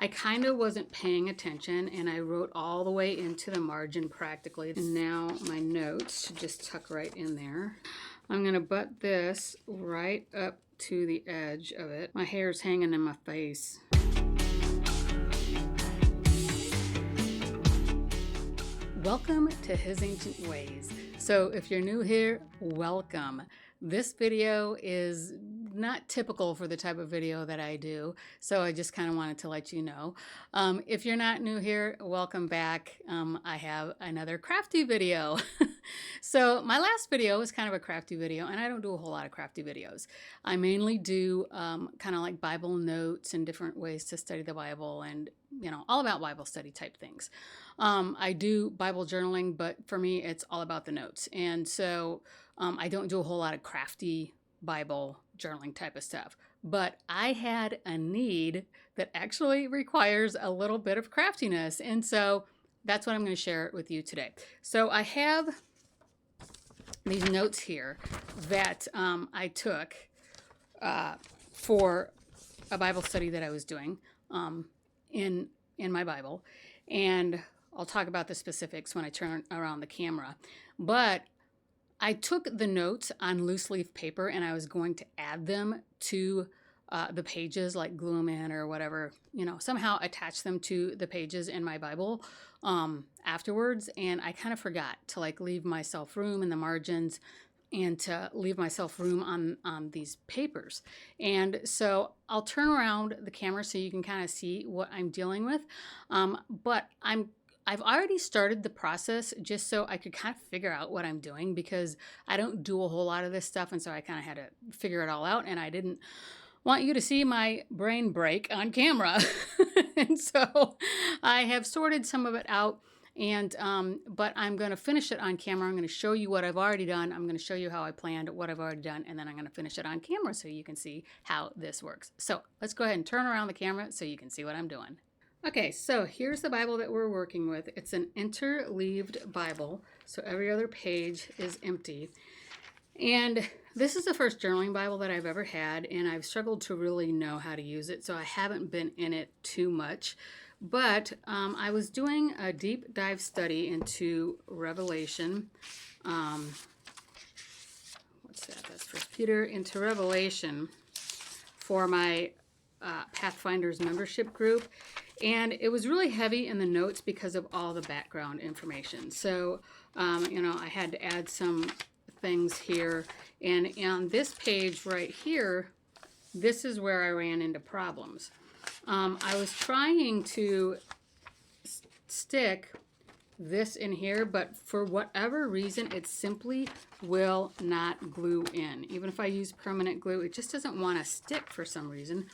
I kind of wasn't paying attention and I wrote all the way into the margin practically. And now my notes should just tuck right in there. I'm gonna butt this right up to the edge of it. My hair's hanging in my face. Welcome to His Ancient Ways. So if you're new here, welcome. This video is not typical for the type of video that I do, so I just kind of wanted to let you know. If you're not new here, welcome back. I have another crafty video. So my last video was kind of a crafty video, and I don't do a whole lot of crafty videos. I mainly do kind of like Bible notes and different ways to study the Bible and, you know, all about Bible study type things. I do Bible journaling, but for me, it's all about the notes. And so I don't do a whole lot of crafty Bible journaling type of stuff. But I had a need that actually requires a little bit of craftiness. And so that's what I'm going to share with you today. So I have these notes here that I took for a Bible study that I was doing in my Bible. And I'll talk about the specifics when I turn around the camera. But I took the notes on loose leaf paper and I was going to add them to the pages, like glue them in or whatever, you know, somehow attach them to the pages in my Bible afterwards. And I kind of forgot to like leave myself room in the margins and to leave myself room on these papers. And so I'll turn around the camera so you can kind of see what I'm dealing with. But I've already started the process just so I could kind of figure out what I'm doing, because I don't do a whole lot of this stuff. And so I kind of had to figure it all out, and I didn't want you to see my brain break on camera. And so I have sorted some of it out. And but I'm going to finish it on camera. I'm going to show you what I've already done. I'm going to show you how I planned what I've already done, and then I'm going to finish it on camera so you can see how this works. So let's go ahead and turn around the camera so you can see what I'm doing. Okay, so here's the Bible that we're working with. It's an interleaved Bible, so every other page is empty. And this is the first journaling Bible that I've ever had, and I've struggled to really know how to use it, so I haven't been in it too much. But I was doing a deep dive study into Revelation. What's that? That's First Peter, into Revelation for my Pathfinders membership group. And it was really heavy in the notes because of all the background information. So, you know, I had to add some things here. And on this page right here, this is where I ran into problems. I was trying to stick this in here, but for whatever reason, it simply will not glue in. Even if I use permanent glue, it just doesn't want to stick for some reason.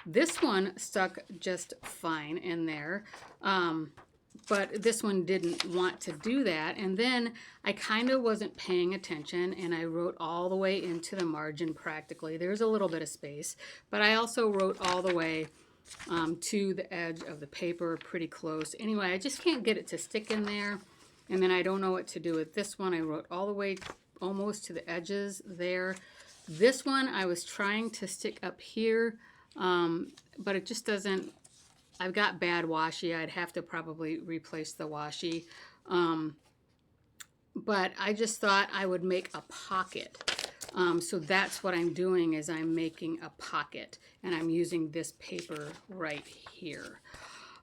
This one stuck just fine in there, but this one didn't want to do that. And then I kind of wasn't paying attention, and I wrote all the way into the margin practically. There's a little bit of space, but I also wrote all the way to the edge of the paper, pretty close. Anyway, I just can't get it to stick in there, and then I don't know what to do with this one. I wrote all the way almost to the edges there. This one I was trying to stick up here, but it just doesn't. I've got bad washi. I'd have to probably replace the washi. But I just thought I would make a pocket. So that's what I'm doing, is I'm making a pocket, and I'm using this paper right here.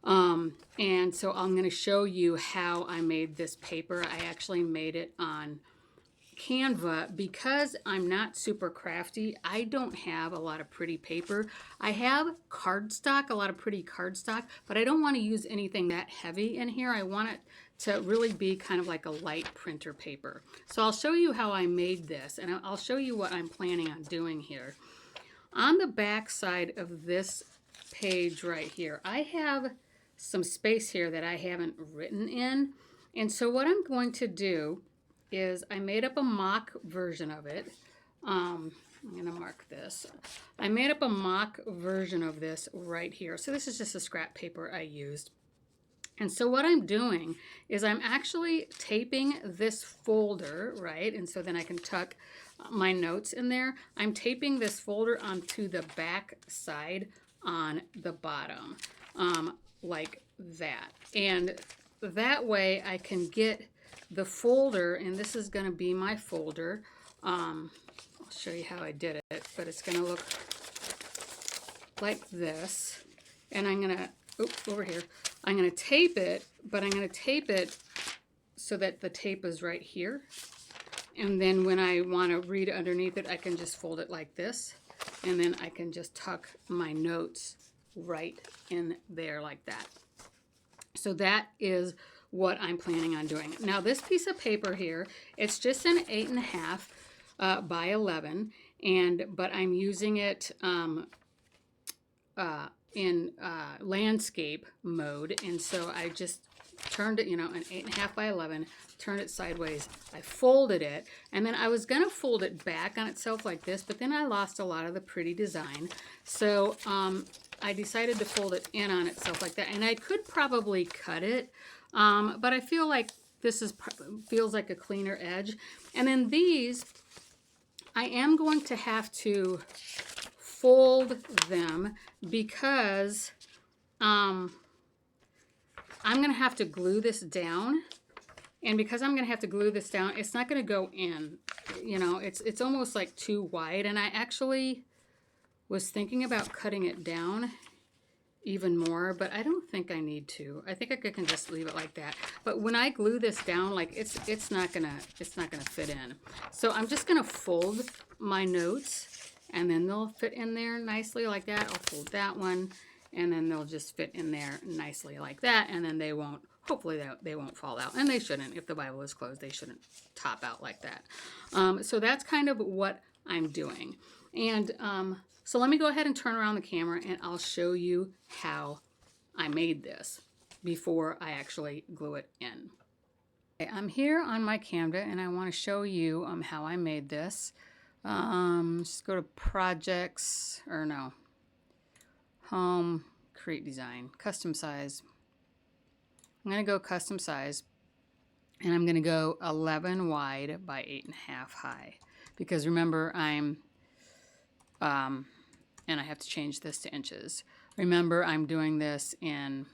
And so I'm going to show you how I made this paper. I actually made it on Canva. Because I'm not super crafty, I don't have a lot of pretty paper. I have cardstock, a lot of pretty cardstock, but I don't want to use anything that heavy in here. I want it to really be kind of like a light printer paper. So I'll show you how I made this, and I'll show you what I'm planning on doing here. On the back side of this page right here, I have some space here that I haven't written in. And so what I'm going to do is I made up a mock version of it. I'm going to mark this. I made up a mock version of this right here. So this is just a scrap paper I used. And so what I'm doing is I'm actually taping this folder, right? And so then I can tuck my notes in there. I'm taping this folder onto the back side on the bottom. like that. And that way I can get the folder, and this is going to be my folder. I'll show you how I did it, but it's going to look like this. And I'm going to, over here, I'm going to tape it, but I'm going to tape it so that the tape is right here. And then when I want to read underneath it, I can just fold it like this. And then I can just tuck my notes right in there like that. So that is what I'm planning on doing. Now this piece of paper here, it's just an 8.5 by 11, but I'm using it in landscape mode, and so I just turned it, an 8.5 by 11, turned it sideways, I folded it, and then I was gonna fold it back on itself like this, but then I lost a lot of the pretty design, so I decided to fold it in on itself like that. And I could probably cut it, but I feel like this feels like a cleaner edge. And then these, I am going to have to fold them because I'm going to have to glue this down. And because I'm going to have to glue this down, it's not going to go in. It's almost like too wide. And I actually was thinking about cutting it down even more, but I don't think I need to. I think I can just leave it like that. But when I glue this down, like it's not gonna fit in. So I'm just gonna fold my notes, and then they'll fit in there nicely like that. I'll fold that one, and then they'll just fit in there nicely like that, and then they won't. Hopefully they won't fall out, and they shouldn't. If the Bible is closed, they shouldn't top out like that. So that's kind of what I'm doing. And so let me go ahead and turn around the camera, and I'll show you how I made this before I actually glue it in. Okay, I'm here on my Canva, and I want to show you how I made this. Just go to projects, or no, home, create design, custom size. I'm going to go custom size, and I'm going to go 11 wide by 8.5 high, because remember and I have to change this to inches. Remember, I'm doing this in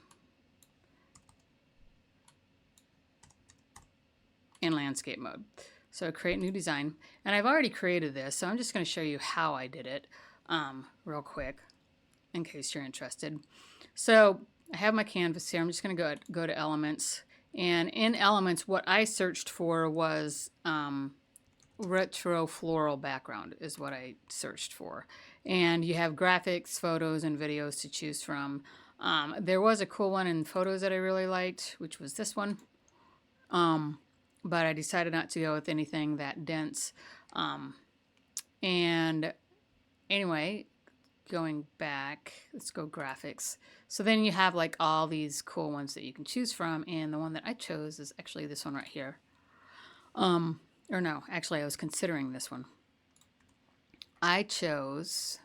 landscape mode. So create new design, and I've already created this, so I'm just going to show you how I did it real quick in case you're interested. So I have my canvas here. I'm just going to go to elements, and in elements what I searched for was retro floral background is what I searched for. And you have graphics, photos, and videos to choose from. There was a cool one in photos that I really liked, which was this one. But I decided not to go with anything that dense. And anyway, going back, let's go graphics. So then you have like all these cool ones that you can choose from. And the one that I chose is actually this one right here. Or no, actually I was considering this one. I chose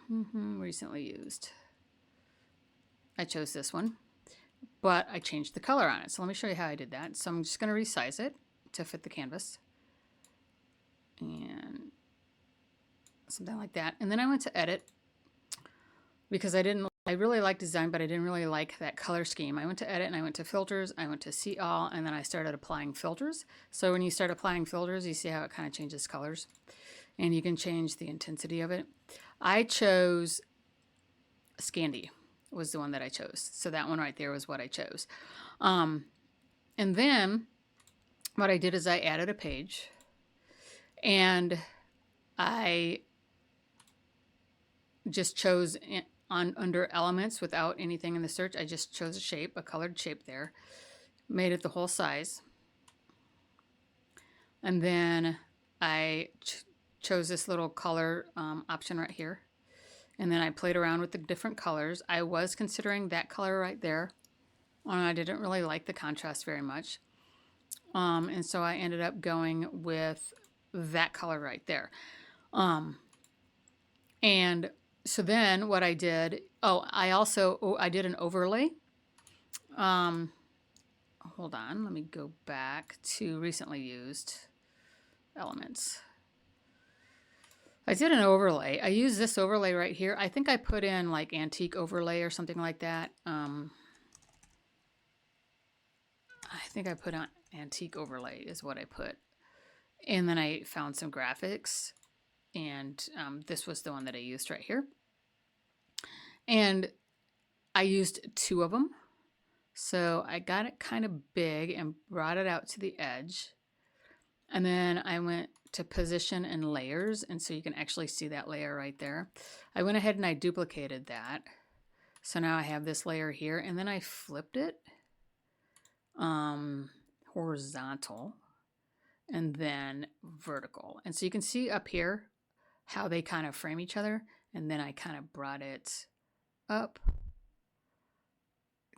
recently used. I chose this one, but I changed the color on it. So let me show you how I did that. So I'm just going to resize it to fit the canvas. And something like that. And then I went to edit because I really like design, but I didn't really like that color scheme. I went to edit, and I went to filters, I went to see all, and then I started applying filters. So when you start applying filters, you see how it kind of changes colors, and you can change the intensity of it. I chose Scandi was the one that I chose. So that one right there was what I chose. And then what I did is I added a page, and I just chose under elements without anything in the search. I just chose a shape, a colored shape there, made it the whole size. And then I chose this little color option right here. And then I played around with the different colors. I was considering that color right there. I didn't really like the contrast very much. And so I ended up going with that color right there. And so then what I did, I did an overlay. Hold on, let me go back to recently used elements. I did an overlay. I used this overlay right here. I think I put in like antique overlay or something like that. I think I put on antique overlay is what I put. And then I found some graphics, and this was the one that I used right here. And I used 2 of them. So I got it kind of big and brought it out to the edge. And then I went to position and layers. And so you can actually see that layer right there. I went ahead and I duplicated that. So now I have this layer here, and then I flipped it horizontal and then vertical. And so you can see up here how they kind of frame each other. And then I kind of brought it up,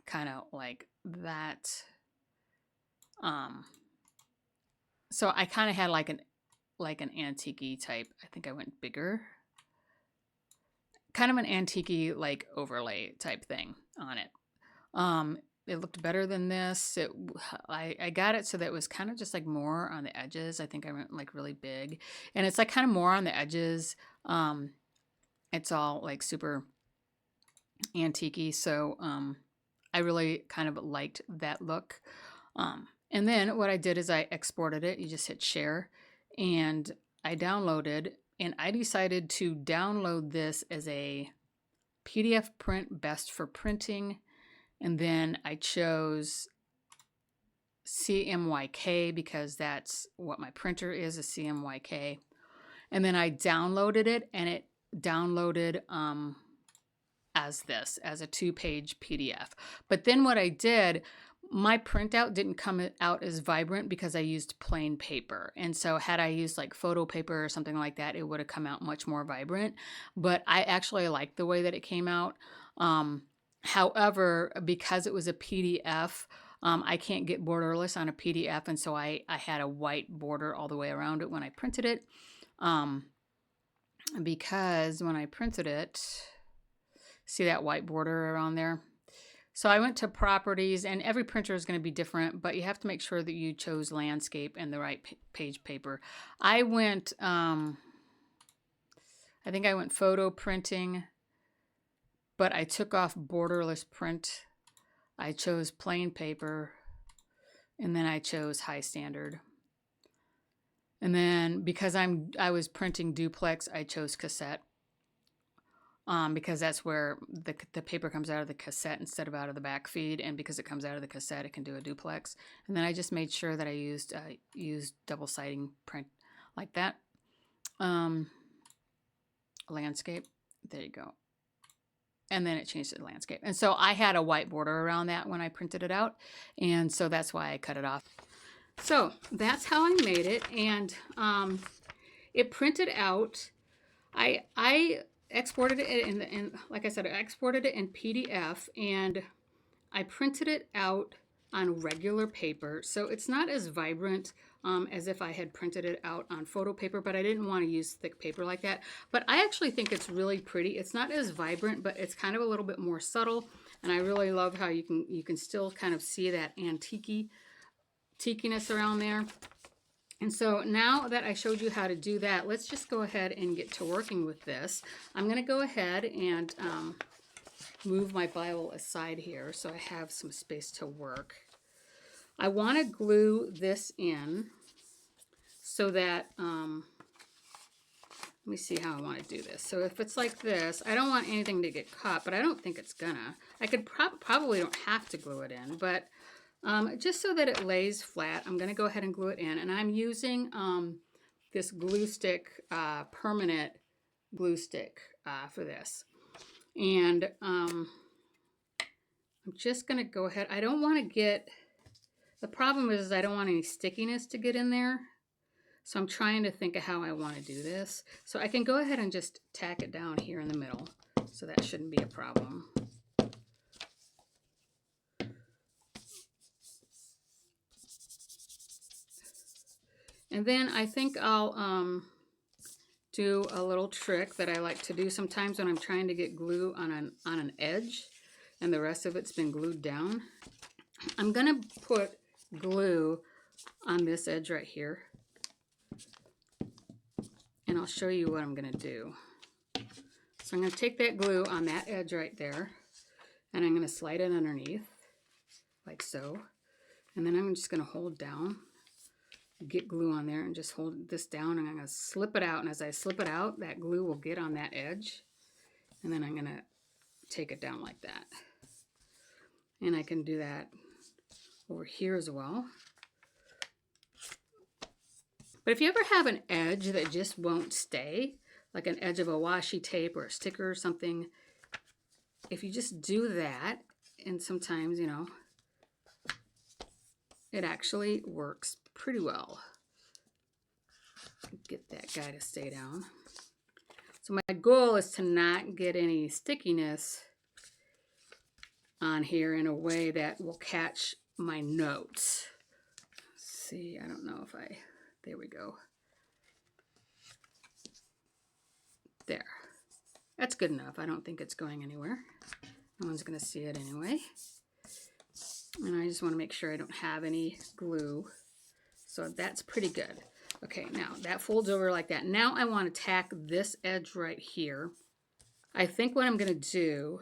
kind of like that. So I kind of had like an antique-y type. I think I went bigger. Kind of an antique-y like overlay type thing on it. It looked better than this. I got it so that it was kind of just like more on the edges. I think I went like really big, and it's like kind of more on the edges. It's all like super antique-y, so I really kind of liked that look. And then what I did is I exported it. You just hit share, and I downloaded, and I decided to download this as a PDF print, best for printing. And then I chose CMYK because that's what my printer is, a CMYK. And then I downloaded it, and it downloaded as a 2-page PDF. But then what I did, my printout didn't come out as vibrant because I used plain paper. And so had I used like photo paper or something like that, it would have come out much more vibrant. But I actually liked the way that it came out. However, because it was a PDF, I can't get borderless on a PDF. And so I had a white border all the way around it when I printed it. Because when I printed it, see that white border around there? So I went to properties, and every printer is going to be different, but you have to make sure that you chose landscape and the right page paper. I went, I think I went photo printing, but I took off borderless print. I chose plain paper, and then I chose high standard. And then because I was printing duplex, I chose cassette. Because that's where the paper comes out of the cassette instead of out of the back feed, and because it comes out of the cassette, it can do a duplex. And then I just made sure that I used double siding print like that. Landscape, there you go. And then it changed to landscape. And so I had a white border around that when I printed it out, and so that's why I cut it off. So that's how I made it, and it printed out. I exported it in like I said, I exported it in PDF, and I printed it out on regular paper. So it's not as vibrant as if I had printed it out on photo paper, but I didn't want to use thick paper like that. But I actually think it's really pretty. It's not as vibrant, but it's kind of a little bit more subtle. And I really love how you can still kind of see that antique-ness around there. And so now that I showed you how to do that, let's just go ahead and get to working with this. I'm going to go ahead and move my Bible aside here so I have some space to work. I want to glue this in so that, let me see how I want to do this. So if it's like this, I don't want anything to get caught, but I don't think it's gonna. I could probably don't have to glue it in, but just so that it lays flat, I'm going to go ahead and glue it in. And I'm using this glue stick, permanent glue stick for this. And I'm just going to go ahead. I don't want to get, the problem is I don't want any stickiness to get in there. So I'm trying to think of how I want to do this. So I can go ahead and just tack it down here in the middle. So that shouldn't be a problem. And then I think I'll do a little trick that I like to do sometimes when I'm trying to get glue on an edge and the rest of it's been glued down. I'm going to put glue on this edge right here. and I'll show you what I'm going to do. So I'm going to take that glue on that edge right there, and I'm going to slide it underneath, like so. And then I'm just going to hold down, get glue on there, and just hold this down, and I'm going to slip it out. And as I slip it out, that glue will get on that edge. And then I'm going to take it down like that. And I can do that over here as well. But if you ever have an edge that just won't stay, like an edge of a washi tape or a sticker or something, if you just do that, and sometimes, you know, it actually works pretty well. Get that guy to stay down. So my goal is to not get any stickiness on here in a way that will catch my notes. Let's see, I don't know if there we go. There. That's good enough. I don't think it's going anywhere. No one's going to see it anyway. And I just want to make sure I don't have any glue. So that's pretty good. Okay, now that folds over like that. Now I want to tack this edge right here. I think what I'm going to do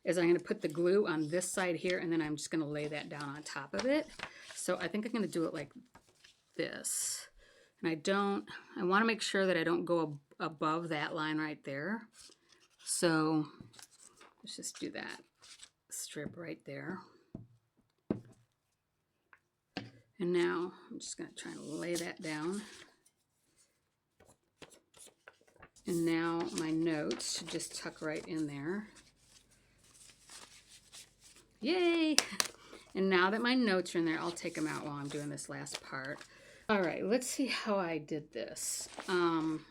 is I'm going to put the glue on this side here, and then I'm just going to lay that down on top of it. So I think I'm going to do it like this. And I want to make sure that I don't go above that line right there. So let's just do that strip right there. And now I'm just going to try and lay that down. And now my notes should just tuck right in there. Yay! And now that my notes are in there, I'll take them out while I'm doing this last part. All right, let's see how I did this. I'm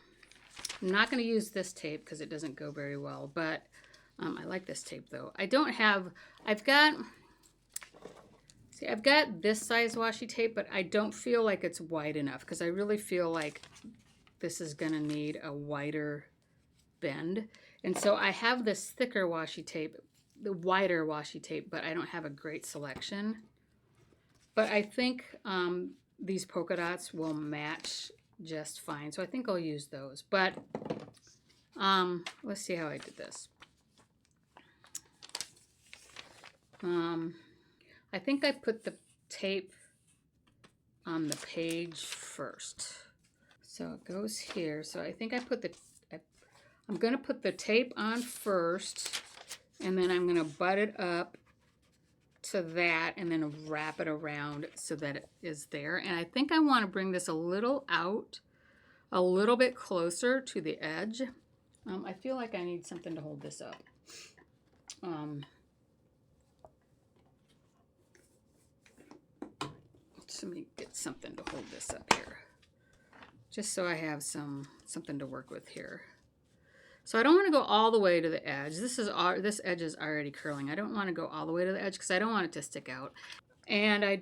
not going to use this tape because it doesn't go very well, but I like this tape though. I've got this size washi tape, but I don't feel like it's wide enough because I really feel like this is going to need a wider bend. And so I have this thicker washi tape, the wider washi tape, but I don't have a great selection. But I think these polka dots will match just fine. So I think I'll use those. But let's see how I did this. I think I put the tape on the page first. So it goes here. So I think I'm going to put the tape on first, and then I'm going to butt it up to that and then wrap it around so that it is there. And I think I want to bring this a little out, a little bit closer to the edge. I feel like I need something to hold this up. So let me get something to hold this up here, just so I have something to work with here. So I don't want to go all the way to the edge. This edge is already curling. I don't want to go all the way to the edge because I don't want it to stick out. And I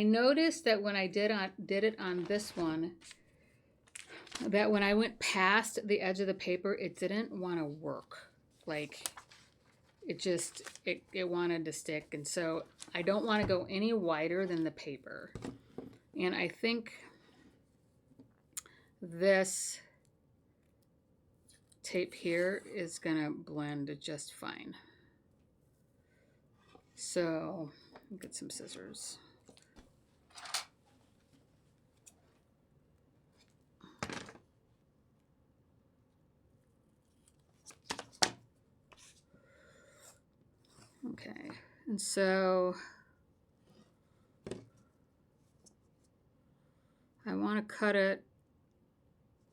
noticed that when I did it on this one, that when I went past the edge of the paper, it didn't want to work. Like it wanted to stick. And so I don't want to go any wider than the paper. And I think this tape here is gonna blend just fine. So I'll get some scissors. Okay, and so I want to cut it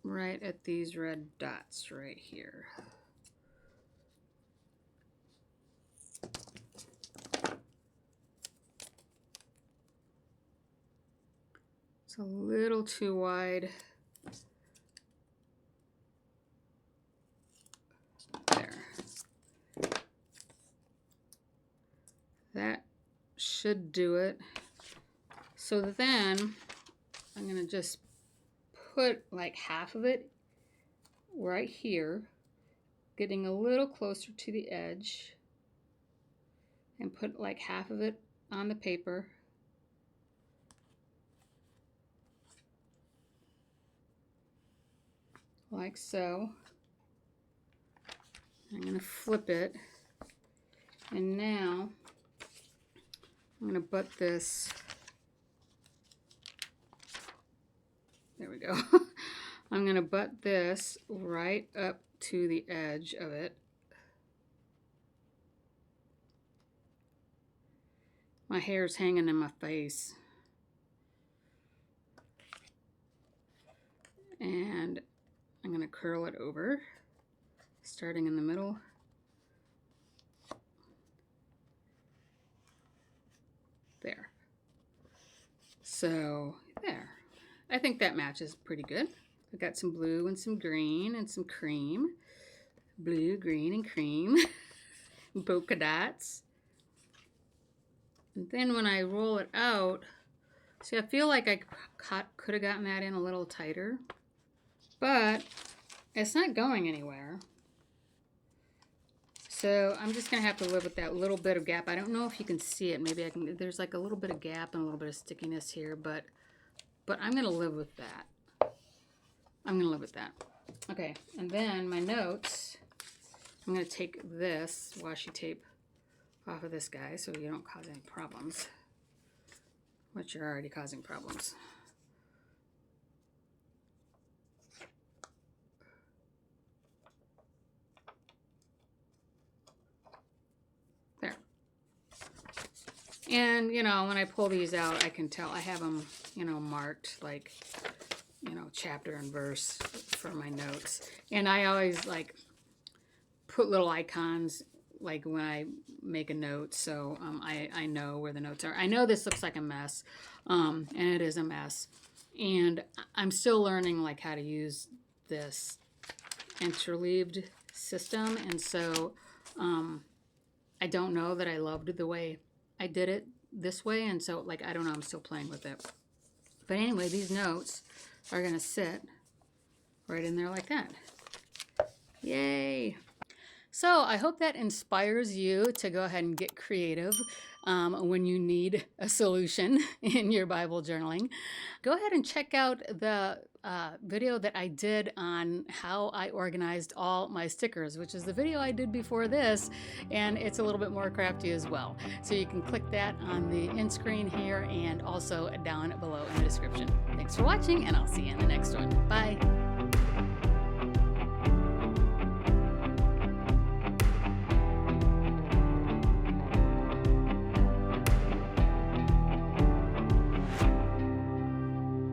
right at these red dots right here. It's a little too wide. There. That should do it. So then I'm going to just put like half of it right here, getting a little closer to the edge, and put like half of it on the paper. like so. I'm going to flip it, and now I'm going to butt this, there we go. I'm going to butt this right up to the edge of it. My hair's hanging in my face. And I'm going to curl it over, starting in the middle. There. So, there. I think that matches pretty good. I've got some blue and some green and some cream. Blue, green, and cream. Polka dots. And then when I roll it out, see, I feel like I could have gotten that in a little tighter, but it's not going anywhere. So I'm just going to have to live with that little bit of gap. I don't know if you can see it. Maybe I can. There's like a little bit of gap and a little bit of stickiness here, but I'm going to live with that. I'm going to live with that. Okay, and then my notes, I'm going to take this washi tape off of this guy so you don't cause any problems, which you're already causing problems. There. And, you know, when I pull these out, I can tell I have them, you know, marked like, you know, chapter and verse for my notes. And I always like put little icons like when I make a note, so I know where the notes are. I know this looks like a mess, and it is a mess. And I'm still learning like how to use this interleaved system, and so I don't know that I loved the way I did it this way, and so like I don't know, I'm still playing with it. But anyway, these notes are gonna sit right in there like that. Yay! So I hope that inspires you to go ahead and get creative when you need a solution in your Bible journaling. Go ahead and check out the video that I did on how I organized all my stickers, which is the video I did before this, and it's a little bit more crafty as well. So you can click that on the end screen here and also down below in the description. Thanks for watching, and I'll see you in the next one.